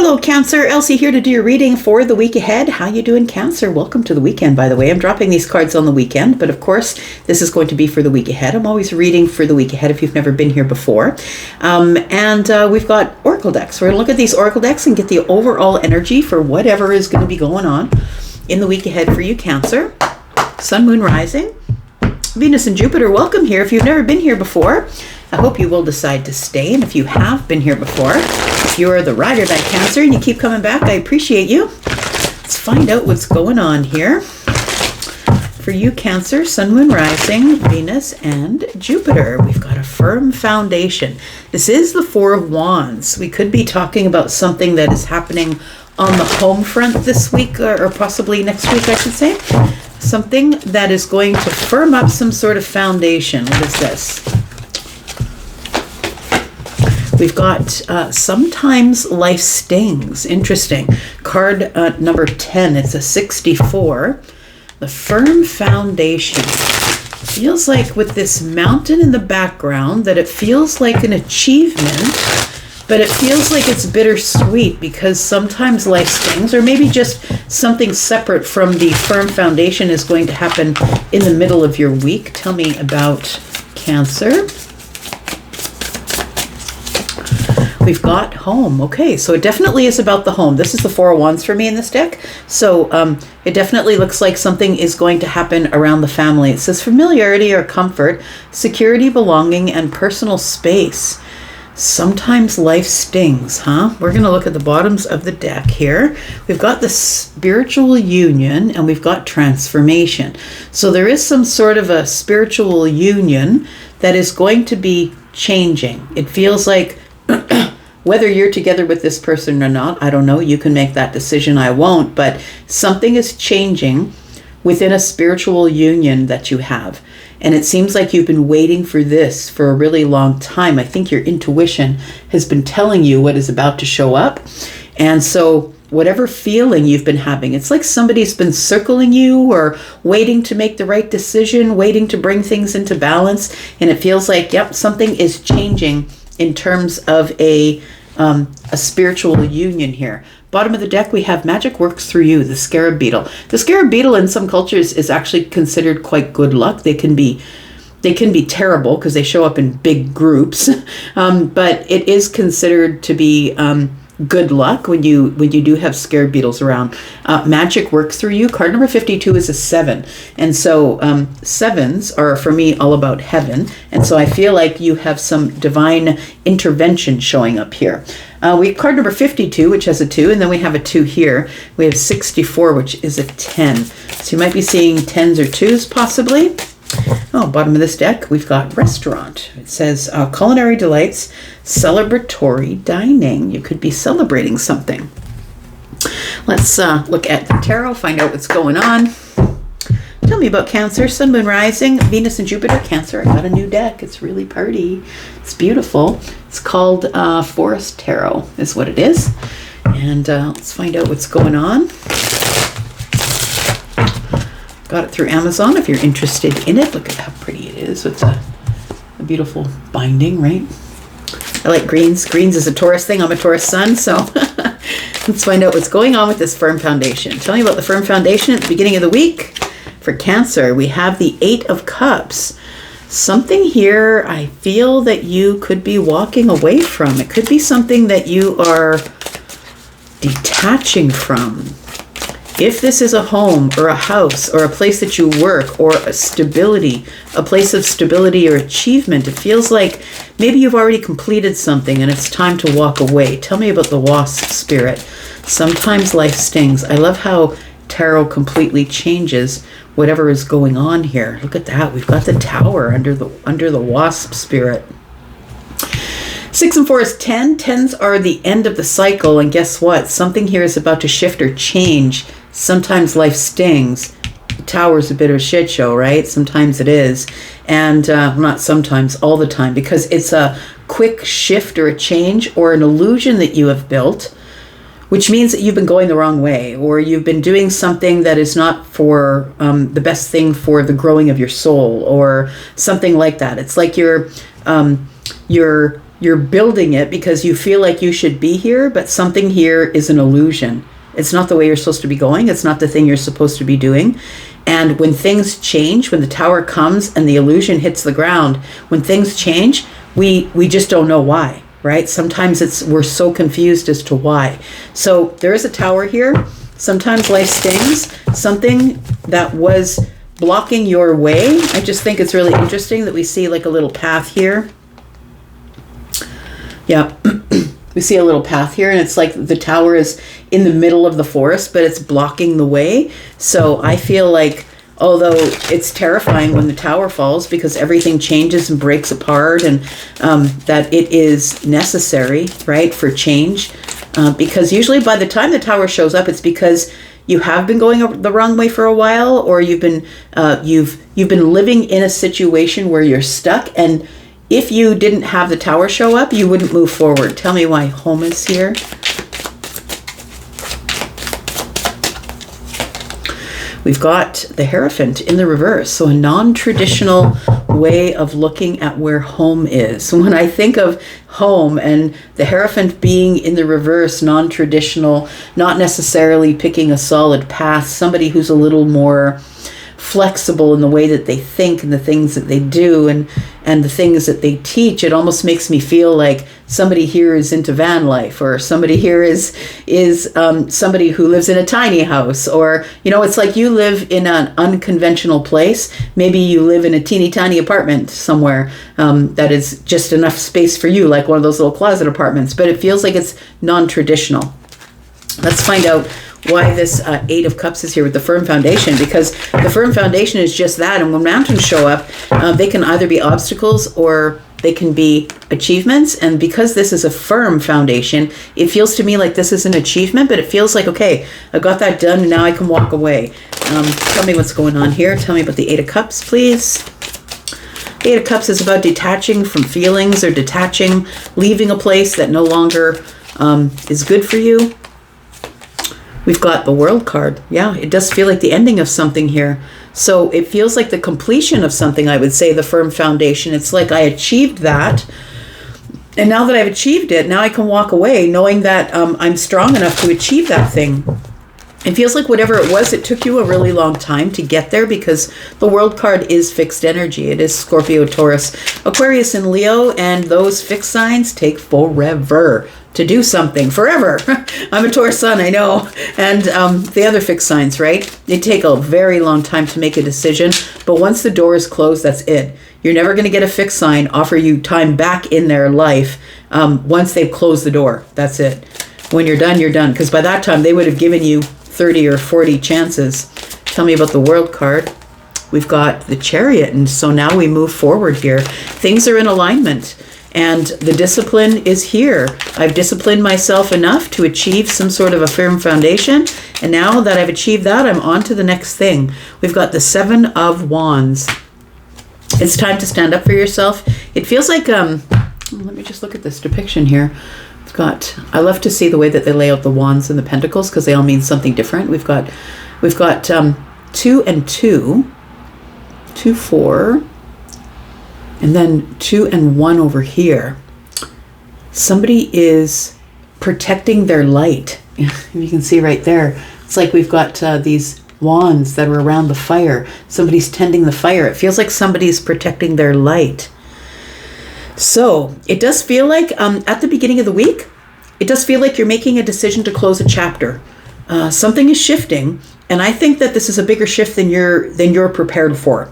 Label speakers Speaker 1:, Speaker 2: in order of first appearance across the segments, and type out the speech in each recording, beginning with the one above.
Speaker 1: Hello, Cancer. Elsie here to do your reading for the week ahead. How you doing, Cancer? Welcome to the weekend, by the way. I'm dropping these cards on the weekend, but of course, this is going to be for the week ahead. I'm always reading for the week ahead if you've never been here before. We've got Oracle decks. We're going to look at these Oracle decks and get the overall energy for whatever is going to be going on in the week ahead for you, Cancer. Sun, Moon, Rising, Venus, and Jupiter. Welcome here. If you've never been here before, I hope you will decide to stay. And if you have been here before, if you're the ride or die Cancer and you keep coming back, I appreciate you. Let's find out what's going on here for you, Cancer, Sun, Moon, Rising, Venus, and Jupiter. We've got a firm foundation. This is the Four of Wands. We could be talking about something that is happening on the home front this week, or possibly next week, I should say. Something that is going to firm up some sort of foundation. What is this? We've got sometimes life stings. Interesting. Card number 10. It's a 64. The firm foundation. Feels like with this mountain in the background that it feels like an achievement, but it feels like it's bittersweet because sometimes life stings, or maybe just something separate from the firm foundation is going to happen in the middle of your week. Tell me about Cancer. We've got home. Okay, so it definitely is about the home. This is the Four of Wands for me in this deck. So it definitely looks like something is going to happen around the family. It says familiarity or comfort, security, belonging, and personal space. Sometimes life stings, huh? We're going to look at the bottoms of the deck here. We've got the spiritual union and we've got transformation. So there is some sort of a spiritual union that is going to be changing. It feels like whether you're together with this person or not, I don't know. You can make that decision. I won't. But something is changing within a spiritual union that you have. And it seems like you've been waiting for this for a really long time. I think your intuition has been telling you what is about to show up. And so whatever feeling you've been having, it's like somebody's been circling you or waiting to make the right decision, waiting to bring things into balance. And it feels like, yep, something is changing in terms of a spiritual union here. Bottom of the deck, we have magic works through you, the scarab beetle. The scarab beetle in some cultures is actually considered quite good luck. They can be terrible because they show up in big groups, but it is considered to be good luck when you do have scarab beetles around. Magic works through you. Card number 52 is a 7. And so 7s are, for me, all about heaven. And so I feel like you have some divine intervention showing up here. We have card number 52, which has a 2, and then we have a 2 here. We have 64, which is a 10. So you might be seeing 10s or 2s possibly. Oh, bottom of this deck, we've got restaurant. It says culinary delights, celebratory dining. You could be celebrating something. Let's look at the tarot, find out what's going on. Tell me about Cancer, Sun, Moon, Rising, Venus, and Jupiter. Cancer, I got a new deck. It's really pretty. It's beautiful. It's called Forest Tarot is what it is. And let's find out what's going on. Got it through Amazon if you're interested in it. Look at how pretty it is with a beautiful binding, right? I like greens. Greens is a Taurus thing. I'm a Taurus sun, so let's find out what's going on with this firm foundation. Tell me about the firm foundation at the beginning of the week. For Cancer, we have the 8 of Cups. Something here I feel that you could be walking away from. It could be something that you are detaching from. If this is a home or a house or a place that you work or a place of stability or achievement, it feels like maybe you've already completed something and it's time to walk away. Tell me about the wasp spirit. Sometimes life stings. I love how tarot completely changes whatever is going on here. Look at that. We've got the Tower under the wasp spirit. 6 and 4 is 10. 10s are the end of the cycle. And guess what? Something here is about to shift or change. Sometimes life stings. The Tower's a bit of a shit show, right? Sometimes it is. And not sometimes, all the time. Because it's a quick shift or a change or an illusion that you have built, which means that you've been going the wrong way, or you've been doing something that is not for the best thing for the growing of your soul, or something like that. It's like you're you're building it because you feel like you should be here, but something here is an illusion. It's not the way you're supposed to be going. It's not the thing you're supposed to be doing. And when things change, when the tower comes and the illusion hits the ground, when things change, we just don't know why, right? Sometimes we're so confused as to why. So there is a tower here. Sometimes life stings. Something that was blocking your way. I just think it's really interesting that we see like a little path here. Yeah. We see a little path here, and it's like the tower is in the middle of the forest, but it's blocking the way. So I feel like, although it's terrifying when the tower falls because everything changes and breaks apart, and that it is necessary, right, for change. Because usually by the time the tower shows up, it's because you have been going the wrong way for a while, or you've been living in a situation where you're stuck, and if you didn't have the tower show up, you wouldn't move forward. Tell me why home is here. We've got the Hierophant in the reverse. So a non-traditional way of looking at where home is. So when I think of home and the Hierophant being in the reverse, non-traditional, not necessarily picking a solid path, somebody who's a little more flexible in the way that they think and the things that they do and the things that they teach, it almost makes me feel like somebody here is into van life, or somebody here is somebody who lives in a tiny house, or it's like you live in an unconventional place. Maybe you live in a teeny tiny apartment somewhere that is just enough space for you, like one of those little closet apartments, but it feels like it's non-traditional. Let's find out why this Eight of Cups is here with the firm foundation, because the firm foundation is just that. And when mountains show up, they can either be obstacles or they can be achievements. And because this is a firm foundation, it feels to me like this is an achievement, but it feels like, okay, I got that done and now I can walk away. Tell me what's going on here. Tell me about the Eight of Cups, please. The Eight of Cups is about detaching from feelings, or detaching, leaving a place that no longer is good for you. We've got the World card. Yeah, it does feel like the ending of something here. So it feels like the completion of something, I would say, the firm foundation. It's like I achieved that. And now that I've achieved it, now I can walk away knowing that I'm strong enough to achieve that thing. It feels like whatever it was, it took you a really long time to get there, because the World card is fixed energy. It is Scorpio, Taurus, Aquarius, and Leo, and those fixed signs take forever to do something. Forever. I'm a Taurus sun, I know. And the other fixed signs, right? They take a very long time to make a decision, but once the door is closed, that's it. You're never going to get a fixed sign offer you time back in their life once they've closed the door. That's it. When you're done, you're done. Because by that time, they would have given you 30 or 40 chances. Tell me about the World card. We've got the Chariot, and so now we move forward here. Things are in alignment, and the discipline is here. I've disciplined myself enough to achieve some sort of a firm foundation, and now that I've achieved that, I'm on to the next thing. We've got the Seven of Wands. It's time to stand up for yourself. It feels like, let me just look at this depiction here. I love to see the way that they lay out the wands and the pentacles, because they all mean something different. We've got 2 and 2, 2, 4, and then 2 and 1 over here. Somebody is protecting their light. You can see right there. It's like we've got these wands that are around the fire. Somebody's tending the fire. It feels like somebody's protecting their light. So it does feel like at the beginning of the week, it does feel like you're making a decision to close a chapter. Something is shifting, and I think that this is a bigger shift than you're prepared for.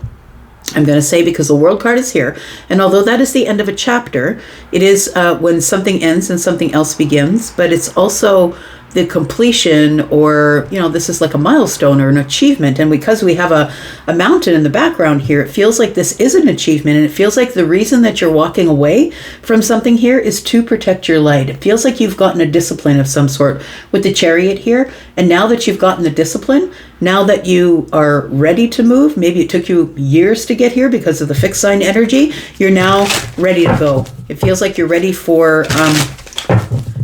Speaker 1: I'm going to say, because the World card is here, and although that is the end of a chapter, it is when something ends and something else begins, but it's also the completion, or this is like a milestone or an achievement. And because we have a mountain in the background here, it feels like this is an achievement, and it feels like the reason that you're walking away from something here is to protect your light. It feels like you've gotten a discipline of some sort with the Chariot here, and now that you've gotten the discipline, now that you are ready to move, maybe it took you years to get here because of the fixed sign energy, you're now ready to go. It feels like you're ready for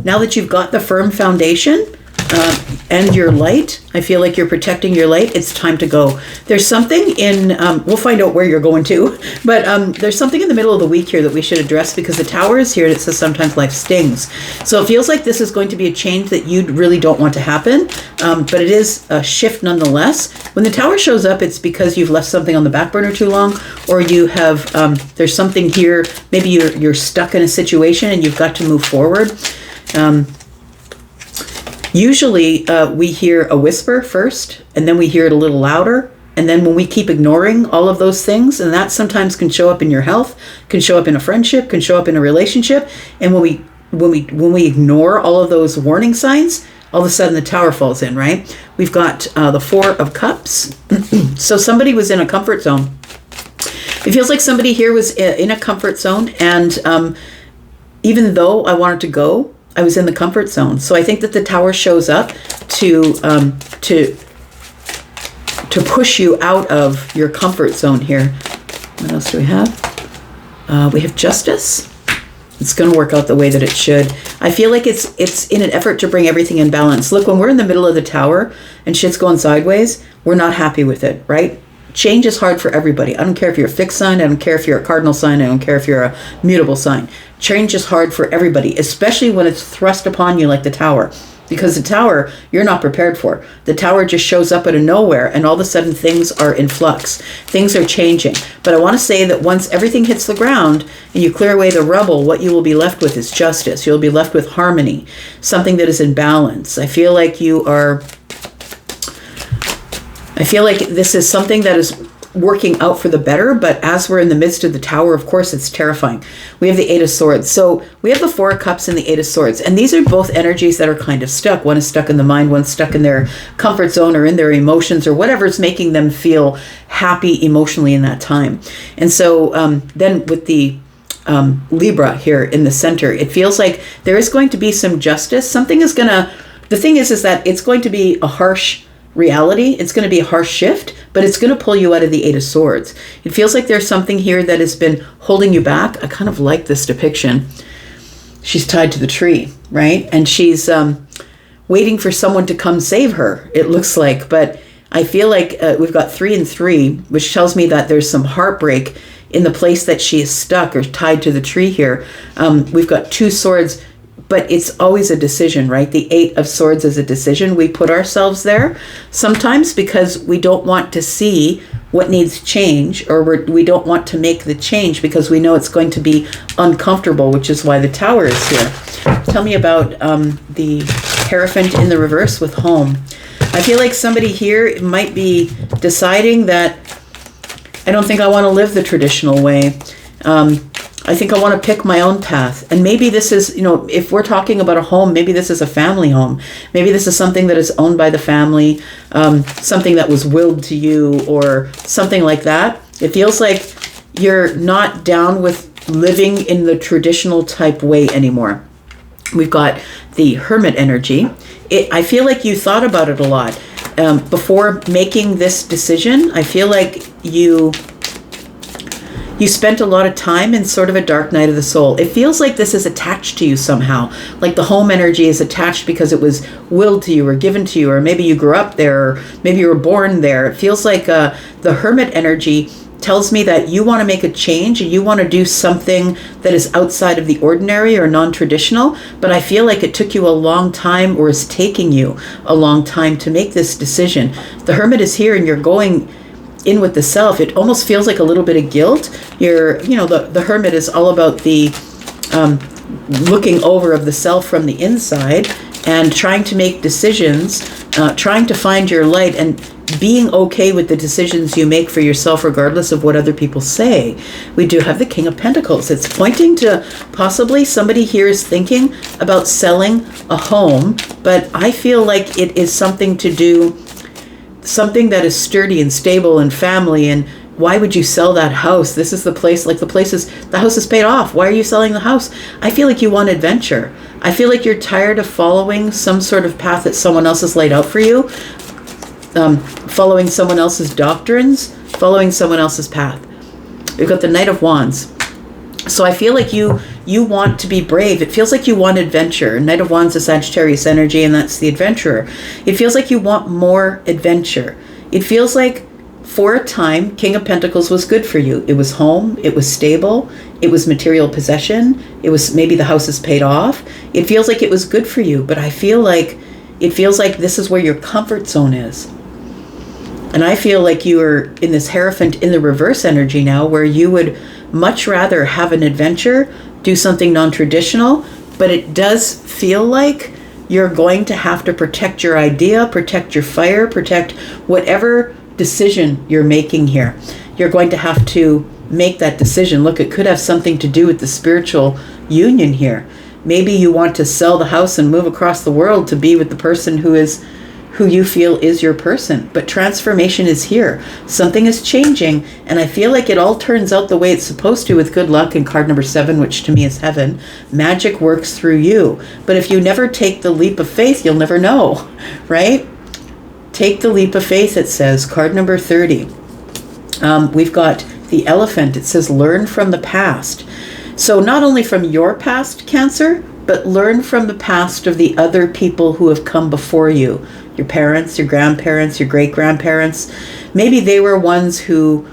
Speaker 1: now that you've got the firm foundation, and your light. I feel like you're protecting your light. It's time to go. There's something in, we'll find out where you're going to, but there's something in the middle of the week here that we should address, because the Tower is here and it says sometimes life stings. So it feels like this is going to be a change that you really don't want to happen, but it is a shift nonetheless. When the Tower shows up, it's because you've left something on the back burner too long, or you have, there's something here, maybe you're stuck in a situation and you've got to move forward. Usually we hear a whisper first, and then we hear it a little louder. And then when we keep ignoring all of those things, and that sometimes can show up in your health, can show up in a friendship, can show up in a relationship. And when we ignore all of those warning signs, all of a sudden the Tower falls in, right? We've got the Four of Cups. So somebody was in a comfort zone. It feels like somebody here was in a comfort zone, and even though I wanted to go, I was in the comfort zone. So I think that the Tower shows up to push you out of your comfort zone here. What else do we have? We have Justice. It's going to work out the way that it should. I feel like it's in an effort to bring everything in balance. Look, when we're in the middle of the Tower and shit's going sideways, we're not happy with it, right? Change is hard for everybody. I don't care if you're a fixed sign. I don't care if you're a cardinal sign. I don't care if you're a mutable sign. Change is hard for everybody, especially when it's thrust upon you like the Tower. Because the Tower, you're not prepared for. The Tower just shows up out of nowhere, and all of a sudden things are in flux. Things are changing. But I want to say that once everything hits the ground and you clear away the rubble, what you will be left with is justice. You'll be left with harmony, something that is in balance. I feel like this is something that is working out for the better, but as we're in the midst of the Tower, of course, it's terrifying. We have the Eight of Swords. So we have the Four of Cups and the Eight of Swords, and these are both energies that are kind of stuck. One is stuck in the mind, one's stuck in their comfort zone or in their emotions or whatever's making them feel happy emotionally in that time. And so then with the Libra here in the center, it feels like there is going to be some justice. The thing is that it's going to be a harsh reality. It's going to be a harsh shift, but it's going to pull you out of the Eight of Swords. It feels like there's something here that has been holding you back. I kind of like this depiction. She's tied to the tree, right? And she's waiting for someone to come save her, it looks like. But I feel like we've got 3 and 3, which tells me that there's some heartbreak in the place that she is stuck or tied to the tree here. We've got 2 swords, but it's always a decision, right? The Eight of Swords is a decision. We put ourselves there sometimes because we don't want to see what needs change, or we don't want to make the change because we know it's going to be uncomfortable, which is why the Tower is here. Tell me about the Hierophant in the reverse with home. I feel like somebody here might be deciding that I don't think I want to live the traditional way. I think I want to pick my own path. And maybe this is, if we're talking about a home, maybe this is a family home. Maybe this is something that is owned by the family, something that was willed to you or something like that. It feels like you're not down with living in the traditional type way anymore. We've got the Hermit energy. I feel like you thought about it a lot. Before making this decision, I feel like you spent a lot of time in sort of a dark night of the soul. It feels like this is attached to you somehow. Like the home energy is attached because it was willed to you or given to you, or maybe you grew up there, or maybe you were born there. It feels like the Hermit energy tells me that you want to make a change and you want to do something that is outside of the ordinary or non-traditional, but I feel like it took you a long time, or is taking you a long time to make this decision. The Hermit is here and you're going in with the self. It almost feels like a little bit of guilt. The Hermit is all about the looking over of the self from the inside and trying to make decisions, trying to find your light and being okay with the decisions you make for yourself regardless of what other people say. We do have the King of Pentacles. It's pointing to possibly somebody here is thinking about selling a home, but I feel like it is something to do, something that is sturdy and stable and family. And why would you sell that house? This is the place, the house is paid off. Why are you selling the house? I feel like you want adventure. I feel like you're tired of following some sort of path that someone else has laid out for you, following someone else's doctrines, following someone else's path. We've got the Knight of Wands. So I feel like you you want to be brave. It feels like you want adventure. Knight of Wands is Sagittarius energy, and that's the adventurer. It feels like you want more adventure. It feels like for a time, King of Pentacles was good for you. It was home, it was stable, it was material possession, it was maybe the house is paid off. It feels like it was good for you, but it feels like this is where your comfort zone is. And I feel like you are in this Hierophant in the reverse energy now, where you would much rather have an adventure, do something non-traditional, but it does feel like you're going to have to protect your idea, protect your fire, protect whatever decision you're making here. You're going to have to make that decision. Look, it could have something to do with the spiritual union here. Maybe you want to sell the house and move across the world to be with the person who you feel is your person. But transformation is here. Something is changing, and I feel like it all turns out the way it's supposed to with good luck and card number 7, which to me is heaven. Magic works through you. But if you never take the leap of faith, you'll never know, right? Take the leap of faith, it says, card number 30. We've got the elephant. It says, learn from the past. So not only from your past, Cancer, but learn from the past of the other people who have come before you. Your parents, your grandparents, your great-grandparents. Maybe they were ones who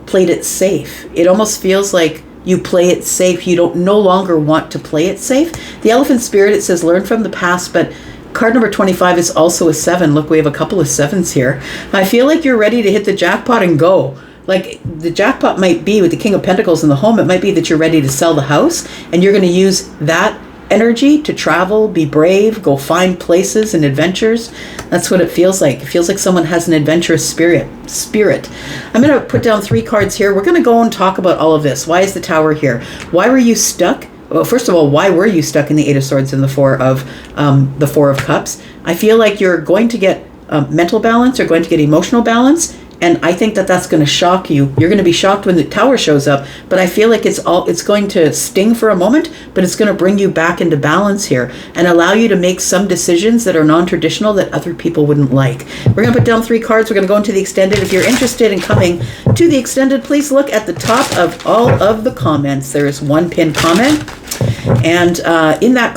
Speaker 1: played it safe. It almost feels like you play it safe. You don't no longer want to play it safe. The elephant spirit, it says, learn from the past, but card number 25 is also a 7. Look, we have a couple of 7s here. I feel like you're ready to hit the jackpot and go. Like, the jackpot might be with the King of Pentacles in the home. It might be that you're ready to sell the house, and you're going to use that energy to travel, be brave, go find places and adventures. That's what it feels like. It feels like someone has an adventurous spirit. I'm going to put down 3 cards here. We're going to go and talk about all of this. Why is the Tower here? Why were you stuck? Well, first of all, why were you stuck in the 8 of Swords and the 4 of Cups? I feel like you're going to get mental balance, or going to get emotional balance, and I think that that's going to shock you. You're going to be shocked when the Tower shows up, but I feel like it's going to sting for a moment, but it's going to bring you back into balance here and allow you to make some decisions that are non-traditional that other people wouldn't like. We're going to put down 3 cards. We're going to go into the extended. If you're interested in coming to the extended, please look at the top of all of the comments. There is one pinned comment, and in that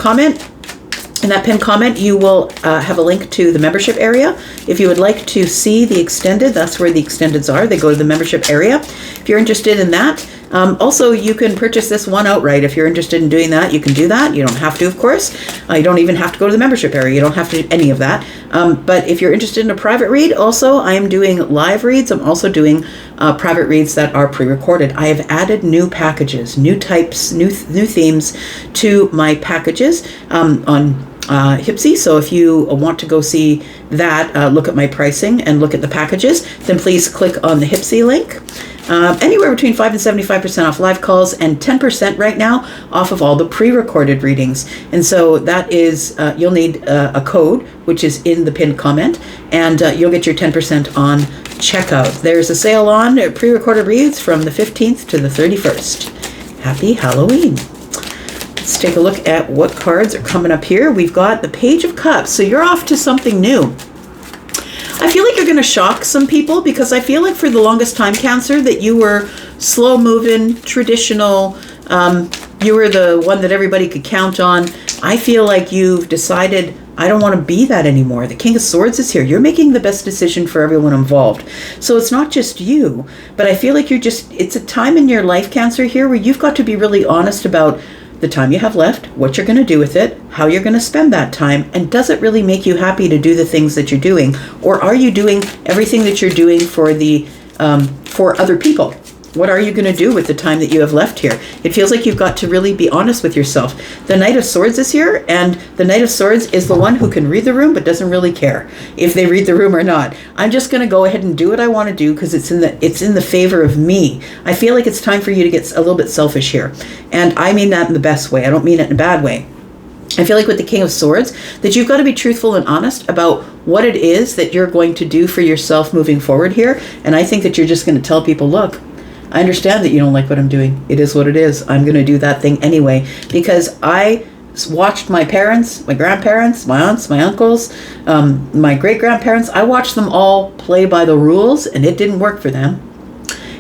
Speaker 1: pinned comment, you will have a link to the membership area. If you would like to see the extended, that's where the extendeds are. They go to the membership area. If you're interested in that, also you can purchase this one outright. If you're interested in doing that, you can do that. You don't have to, of course. You don't even have to go to the membership area. You don't have to do any of that. But if you're interested in a private read, also I am doing live reads. I'm also doing private reads that are pre-recorded. I have added new packages, new types, new themes to my packages on Hypsee. So if you want to go see that, look at my pricing and look at the packages, then please click on the Hypsee link. Anywhere between 5 and 75% off live calls, and 10% right now off of all the pre-recorded readings. And so that is, you'll need a code, which is in the pinned comment, and you'll get your 10% on checkout. There's a sale on pre-recorded reads from the 15th to the 31st. Happy Halloween. Let's take a look at what cards are coming up here. We've got the Page of Cups. So you're off to something new. I feel like you're going to shock some people, because I feel like for the longest time, Cancer, that you were slow moving, traditional. You were the one that everybody could count on. I feel like you've decided, I don't want to be that anymore. The King of Swords is here. You're making the best decision for everyone involved. So it's not just you, but I feel like it's a time in your life, Cancer, here, where you've got to be really honest about the time you have left, what you're going to do with it, how you're going to spend that time, and does it really make you happy to do the things that you're doing, or are you doing everything that you're doing for other people? What are you going to do with the time that you have left here? It feels like you've got to really be honest with yourself. The Knight of Swords is here, and the Knight of Swords is the one who can read the room but doesn't really care if they read the room or not. I'm just going to go ahead and do what I want to do because it's in the favor of me. I feel like it's time for you to get a little bit selfish here. And I mean that in the best way. I don't mean it in a bad way. I feel like with the King of Swords, that you've got to be truthful and honest about what it is that you're going to do for yourself moving forward here. And I think that you're just going to tell people, look, I understand that you don't like what I'm doing. It is what it is. I'm going to do that thing anyway, because I watched my parents, my grandparents, my aunts, my uncles, my great-grandparents. I watched them all play by the rules, and it didn't work for them.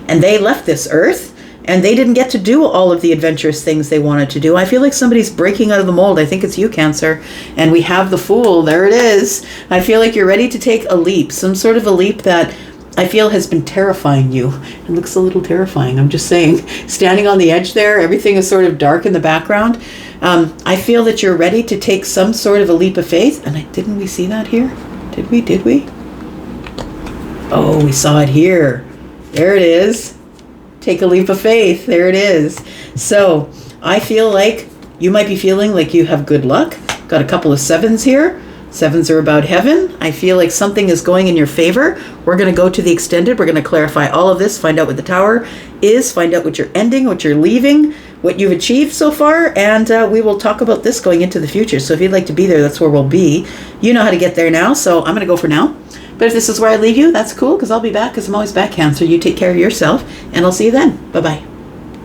Speaker 1: And they left this earth, and they didn't get to do all of the adventurous things they wanted to do. I feel like somebody's breaking out of the mold. I think it's you, Cancer. And we have the Fool. There it is. I feel like you're ready to take a leap, some sort of a leap that I feel has been terrifying you. It looks a little terrifying, I'm just saying. Standing on the edge there, everything is sort of dark in the background. I feel that you're ready to take some sort of a leap of faith. And didn't we see that here? Did we? Oh, we saw it here. There it is. Take a leap of faith. There it is. So I feel like you might be feeling like you have good luck. Got a couple of 7s here. 7s are about heaven. I feel like something is going in your favor. We're going to go to the extended. We're going to clarify all of this, find out what the Tower is, find out what you're ending, what you're leaving, what you've achieved so far, and we will talk about this going into the future. So if you'd like to be there, that's where we'll be. You know how to get there now, so I'm going to go for now. But if this is where I leave you, that's cool, because I'll be back, because I'm always back, Cancer. You take care of yourself, and I'll see you then. Bye-bye.